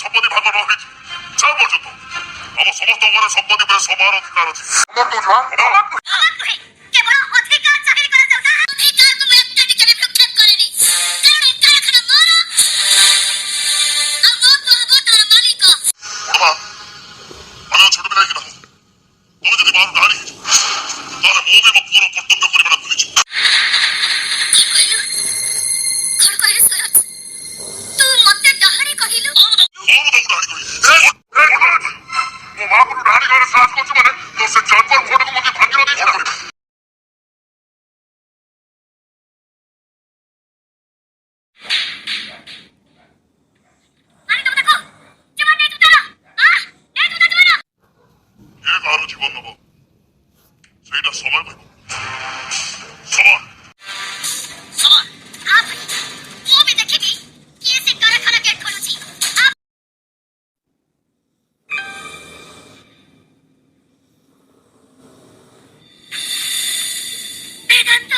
ସମ୍ପତ୍ତି ଭାଗ ନ ହେଇଛି ଯା ପର୍ଯ୍ୟନ୍ତ ଆମ ସମସ୍ତଙ୍କର ସମ୍ପତ୍ତି ଉପରେ ସମାନ ଅଧିକାର ଅଛି। ଆମେ ଛୋଟ ପିଲା କି ନାହୁଁ। ତମେ ଯଦି ମାରୁ ଡାଳି ହେଇଯିବ ତାହେଲେ ମୁଁ ବି ମୋ ପୁଅର କର୍ତ୍ତବ୍ୟ କରିବାଟା ଭୁଲିଯିବି। ମୋ ମାଆକୁ ଡାହାଣୀ ଘରେ ସାହସ କରୁଛୁ ମାନେ ତ ସେ ଜନ୍ମର ଭୋଟକୁ ମୋତେ ଭାଙ୍ଗିର ଦେଇଛି ନା। ଏ କାହାର ଜୀବନ ନବ ସେଇଟା ସମୟ କହିବ। ସମାନ वेदांत